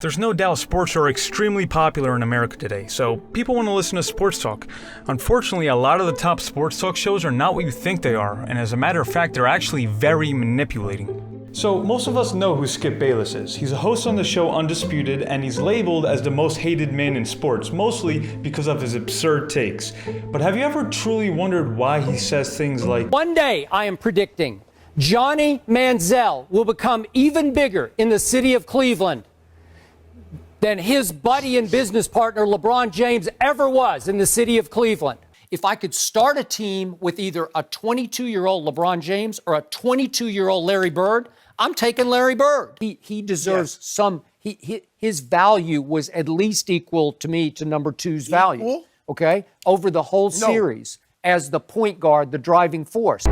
There's no doubt sports are extremely popular in America today, so people want to listen to sports talk. Unfortunately, a lot of the top sports talk shows are not what you think they are, and as a matter of fact, they're actually very manipulating. So, most of us know who Skip Bayless is. He's a host on the show Undisputed, and he's labeled as the most hated man in sports, mostly because of his absurd takes. But have you ever truly wondered why he says things like, "One day, I am predicting, Johnny Manziel will become even bigger in the city of Cleveland than his buddy and business partner LeBron James ever was in the city of Cleveland. If I could start a team with either a 22-year-old LeBron James or a 22-year-old Larry Bird, I'm taking Larry Bird. He deserves some. His value was at least equal to me to number two's value. Okay, over the whole series as the point guard, the driving force.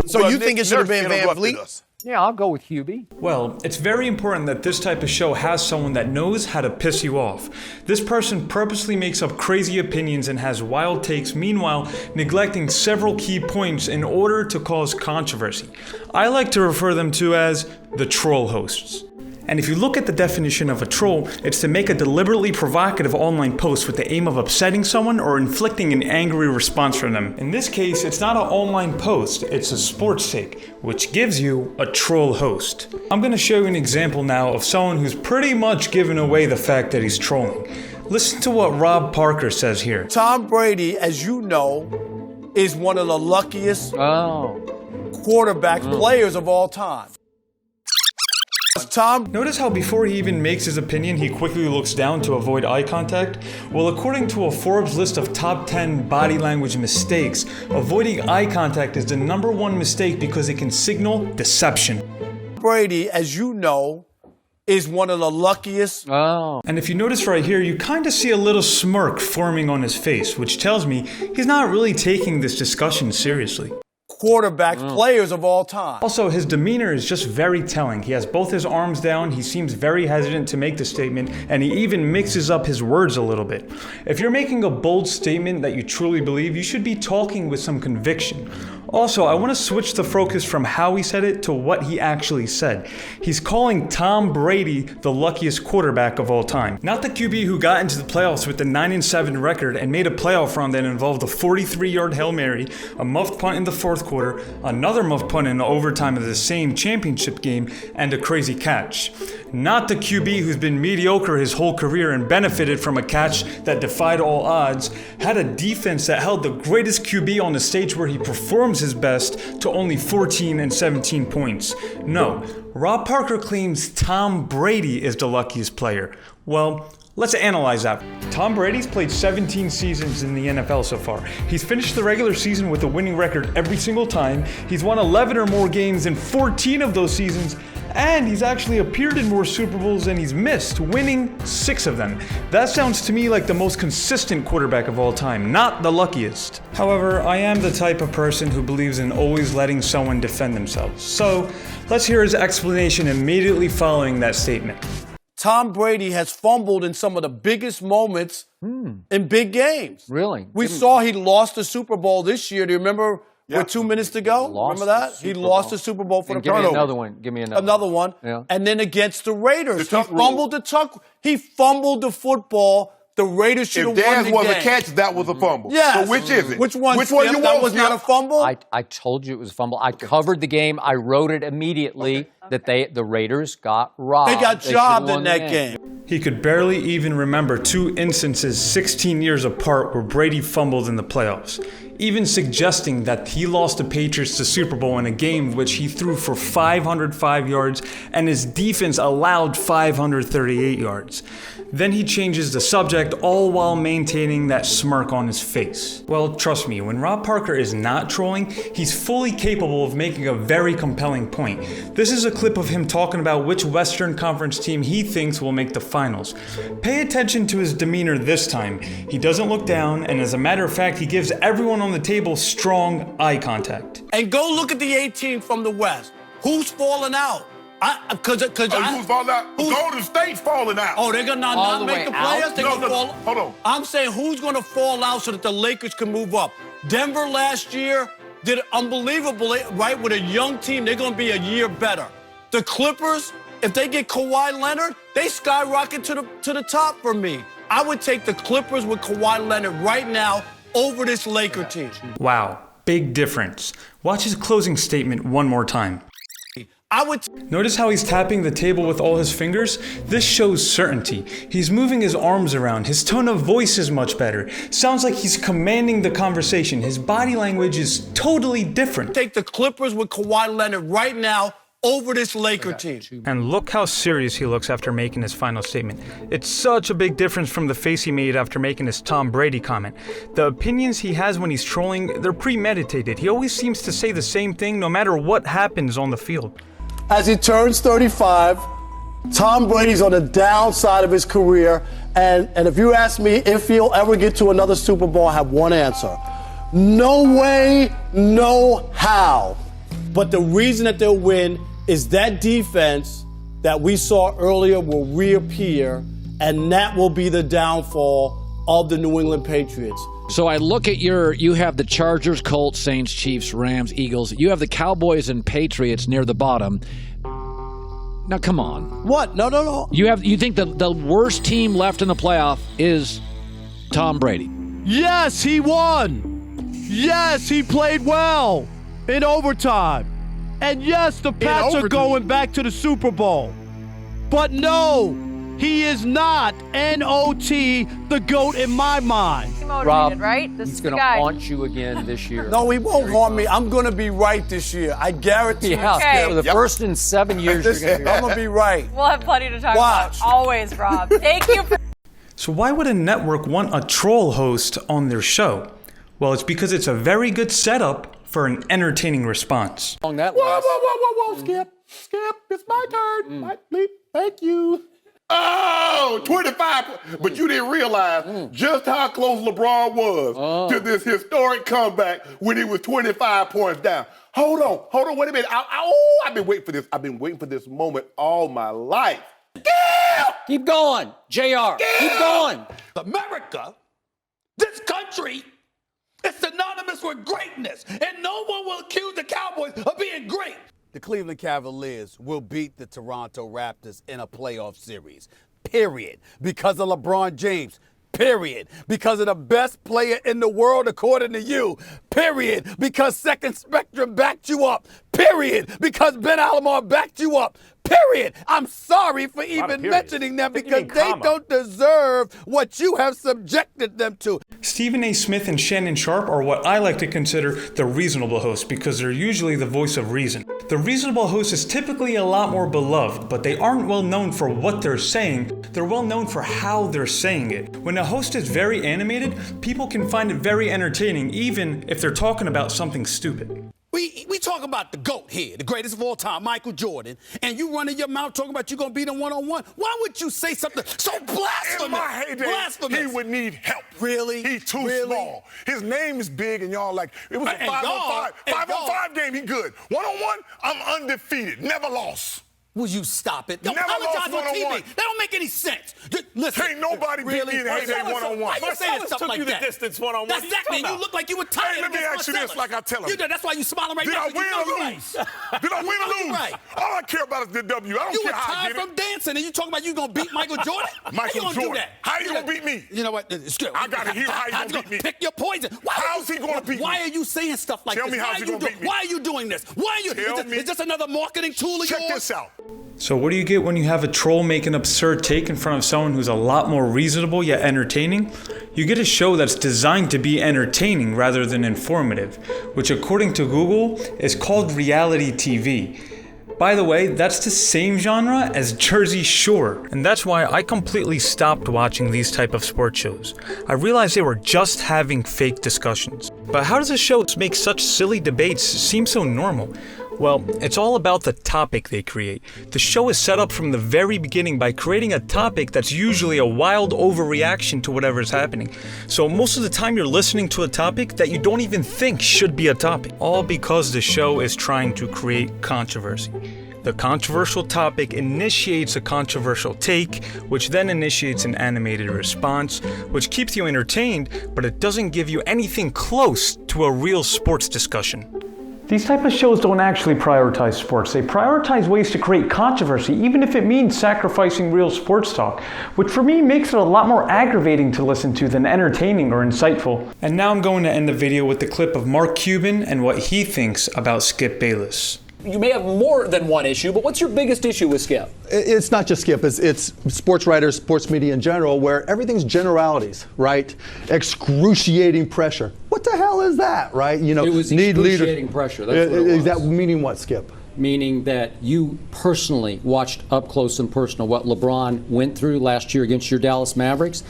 So you think it should have been Van Vliet? Yeah, I'll go with Hubie. Well, it's very important that this type of show has someone that knows how to piss you off. This person purposely makes up crazy opinions and has wild takes, meanwhile neglecting several key points in order to cause controversy. I like to refer them to as the troll hosts. And if you look at the definition of a troll, it's to make a deliberately provocative online post with the aim of upsetting someone or inflicting an angry response from them. In this case, it's not an online post, it's a sports take, which gives you a troll host. I'm going to show you an example now of someone who's pretty much given away the fact that he's trolling. Listen to what Rob Parker says here. Tom Brady, as you know, is one of the luckiest quarterback players of all time. Tom. Notice how before he even makes his opinion, he quickly looks down to avoid eye contact? Well, according to a Forbes list of top 10 body language mistakes, avoiding eye contact is the #1 mistake because it can signal deception. Brady, as you know, is one of the luckiest. And if you notice right here, you kind of see a little smirk forming on his face, which tells me he's not really taking this discussion seriously. Quarterback players of all time. Also, his demeanor is just very telling. He has both his arms down, he seems very hesitant to make the statement, and he even mixes up his words a little bit. If you're making a bold statement that you truly believe, you should be talking with some conviction. Also, I want to switch the focus from how he said it to what he actually said. He's calling Tom Brady the luckiest quarterback of all time. Not the QB who got into the playoffs with the 9-7 record and made a playoff run that involved a 43-yard Hail Mary, a muffed punt in the fourth quarter, another muffed punt in the overtime of the same championship game, and a crazy catch. Not the QB who's been mediocre his whole career and benefited from a catch that defied all odds, had a defense that held the greatest QB on the stage where he performs his best to only 14 and 17 points. No, Rob Parker claims Tom Brady is the luckiest player. Well, let's analyze that. Tom Brady's played 17 seasons in the NFL so far. He's finished the regular season with a winning record every single time. He's won 11 or more games in 14 of those seasons, and he's actually appeared in more Super Bowls than he's missed, winning 6 of them. That sounds to me like the most consistent quarterback of all time, not the luckiest. However, I am the type of person who believes in always letting someone defend themselves. So, let's hear his explanation immediately following that statement. Tom Brady has fumbled in some of the biggest moments in big games. Really? We saw he lost the Super Bowl this year. Do you remember with 2 minutes to go? Remember that? He lost the Super Bowl for the Give me turnover. another one. Give me Another one. Yeah. And then against the Raiders, he fumbled the football. The Raiders should have won the game. If theirs was a catch, that was a fumble. Yes. So which is it? Which one you that want? was not a fumble? I told you it was a fumble. I covered the game. I wrote it immediately that the Raiders got robbed. They got jobbed in that game. He could barely even remember 2 instances 16 years apart where Brady fumbled in the playoffs, even suggesting that he lost the Patriots to Super Bowl in a game which he threw for 505 yards and his defense allowed 538 yards. Then he changes the subject, all while maintaining that smirk on his face. Well, trust me, when Rob Parker is not trolling, he's fully capable of making a very compelling point. This is a clip of him talking about which Western Conference team he thinks will make the finals. Pay attention to his demeanor this time. He doesn't look down, and as a matter of fact, he gives everyone on the table strong eye contact. And go look at the 18 from the West. Who's falling out? Who's falling out? Golden State's falling out. Oh, they're going to not make the playoffs? They're gonna fall. Hold on. I'm saying who's going to fall out so that the Lakers can move up? Denver last year did unbelievably, right? With a young team, they're going to be a year better. The Clippers, if they get Kawhi Leonard, they skyrocket to the top for me. I would take the Clippers with Kawhi Leonard right now over this Laker team. Wow, big difference. Watch his closing statement one more time. Notice how he's tapping the table with all his fingers? This shows certainty. He's moving his arms around. His tone of voice is much better. Sounds like he's commanding the conversation. His body language is totally different. Take the Clippers with Kawhi Leonard right now over this Laker team. And look how serious he looks after making his final statement. It's such a big difference from the face he made after making his Tom Brady comment. The opinions he has when he's trolling, they're premeditated. He always seems to say the same thing no matter what happens on the field. As he turns 35, Tom Brady's on the downside of his career. And if you ask me if he'll ever get to another Super Bowl, I have one answer. No way, no how. But the reason that they'll win is that defense that we saw earlier will reappear, and that will be the downfall of the New England Patriots. So I look at you have the Chargers, Colts, Saints, Chiefs, Rams, Eagles. You have the Cowboys and Patriots near the bottom. Now, come on. What? No. You think the worst team left in the playoff is Tom Brady? Yes, he won. Yes, he played well in overtime. And yes, the Pats are going back to the Super Bowl. But no, he is not, N-O-T, the GOAT in my mind. Rob, Motivated, right? This he's is the going to guy. haunt you again this year. No, he won't haunt me. I'm going to be right this year. I guarantee you. Yeah, Okay. for the first in 7 years, you're going to be I'm going to be right. We'll have plenty to talk Watch. about. Always, Rob. Thank you for... So why would a network want a troll host on their show? Well, it's because it's a very good setup for an entertaining response. on that Whoa, list. whoa, whoa, whoa, whoa, Skip, it's my turn. My bleep, thank you. Oh, 25, but you didn't realize just how close LeBron was to this historic comeback when he was 25 points down. Hold on, wait a minute. I've been waiting for this. I've been waiting for this moment all my life. Keep going, JR. Keep going. America, this country, is synonymous with greatness, and no one will accuse the Cowboys of being great. The Cleveland Cavaliers will beat the Toronto Raptors in a playoff series. Period. Because of LeBron James. Period. Because of the best player in the world, according to you. Period. Because Second Spectrum backed you up. Period. Because Ben Alamar backed you up. Period. I'm sorry for even mentioning them because they don't deserve what you have subjected them to. Stephen A. Smith and Shannon Sharp are what I like to consider the reasonable host because they're usually the voice of reason. The reasonable host is typically a lot more beloved, but they aren't well known for what they're saying. They're well known for how they're saying it. When a host is very animated, people can find it very entertaining, even if they're talking about something stupid. We talk about the GOAT here, the greatest of all time, Michael Jordan, and you running your mouth talking about you going to beat him one-on-one. Why would you say something so blasphemous? In my heyday, Blasphemous. he would need help. Really? He's too Really? small. His name is big, and y'all like, it was a And y'all- 5-on-5 game, he good. One-on-one, I'm undefeated, never lost. Will you stop it? Don't Never apologize lost on TV. one-on-one. That don't make any sense. Listen. Can't nobody beat me in heyday one-on-one. Why you saying Marcellus stuff took like you the that? distance one-on-one. That's What are you exactly. talking You about? look like you were tired Hey, let me against ask you this Marcellus. like I tell him. That's why you smiling right Did now. I win or lose? Did I win or You're lose? right. All I care about is the W. I don't You were care how I tired get it. from dancing, and you talking about you gonna beat Michael Jordan? Michael how you gonna Jordan. do that? How you gonna beat me? You know what? I gotta hear how you gonna beat me. Pick your poison. How's he gonna beat me? Why are you saying stuff like Tell this? me how's he gonna beat me. Why are you doing this? Why are you? Tell me. Is this another marketing tool of Check yours? this out. So what do you get when you have a troll make an absurd take in front of someone who's a lot more reasonable yet entertaining? You get a show that's designed to be entertaining rather than informative, which according to Google is called reality TV. By the way, that's the same genre as Jersey Shore, and that's why I completely stopped watching these type of sports shows. I realized they were just having fake discussions. But how does a show make such silly debates seem so normal? Well, it's all about the topic they create. The show is set up from the very beginning by creating a topic that's usually a wild overreaction to whatever's happening. So most of the time you're listening to a topic that you don't even think should be a topic. All because the show is trying to create controversy. The controversial topic initiates a controversial take, which then initiates an animated response, which keeps you entertained, but it doesn't give you anything close to a real sports discussion. These type of shows don't actually prioritize sports. They prioritize ways to create controversy, even if it means sacrificing real sports talk, which for me makes it a lot more aggravating to listen to than entertaining or insightful. And now I'm going to end the video with the clip of Mark Cuban and what he thinks about Skip Bayless. You may have more than one issue, but what's your biggest issue with Skip? It's not just Skip, it's sports writers, sports media in general, where everything's generalities, right? Excruciating pressure. What the hell is that, right? You know, It was excruciating pressure. That's what it was. Is that meaning what, Skip? Meaning that you personally watched up close and personal what LeBron went through last year against your Dallas Mavericks.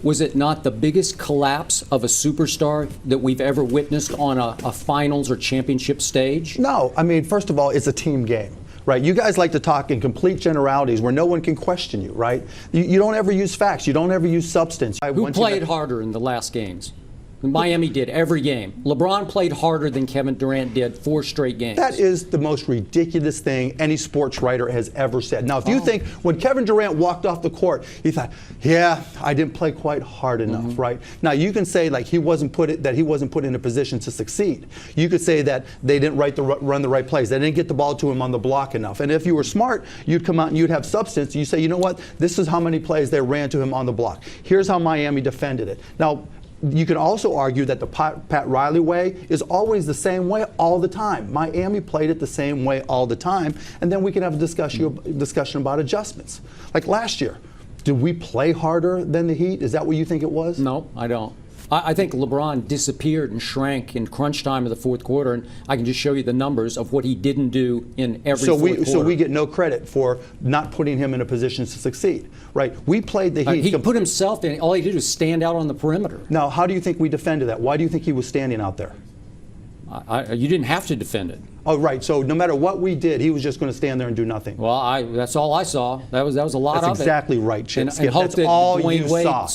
Was it not the biggest collapse of a superstar that we've ever witnessed on a finals or championship stage? No, I mean, first of all, it's a team game. Right, you guys like to talk in complete generalities where no one can question you, right? You don't ever use facts. You don't ever use substance. Who played harder in the last games? Miami did every game. LeBron played harder than Kevin Durant did 4 straight games. That is the most ridiculous thing any sports writer has ever said. Now, if you think when Kevin Durant walked off the court, he thought, yeah, I didn't play quite hard enough, right? Now, you can say like he wasn't put in a position to succeed. You could say that they didn't run the right plays. They didn't get the ball to him on the block enough. And if you were smart, you'd come out and you'd have substance. You say, you know what? This is how many plays they ran to him on the block. Here's how Miami defended it. Now, you can also argue that the Pat Riley way is always the same way all the time. Miami played it the same way all the time, and then we can have a discussion about adjustments. Like last year, did we play harder than the Heat? Is that what you think it was? No, I don't. I think LeBron disappeared and shrank in crunch time of the fourth quarter, and I can just show you the numbers of what he didn't do in every fourth quarter. So we get no credit for not putting him in a position to succeed, right? We played the Heat. He put himself in. All he did was stand out on the perimeter. Now, how do you think we defended that? Why do you think he was standing out there? You didn't have to defend it. Oh, right. So no matter what we did, he was just going to stand there and do nothing. Well, that's all I saw. That was a lot of it. That's exactly right, Chip. And hope That's that all Dwayne you Wade saw.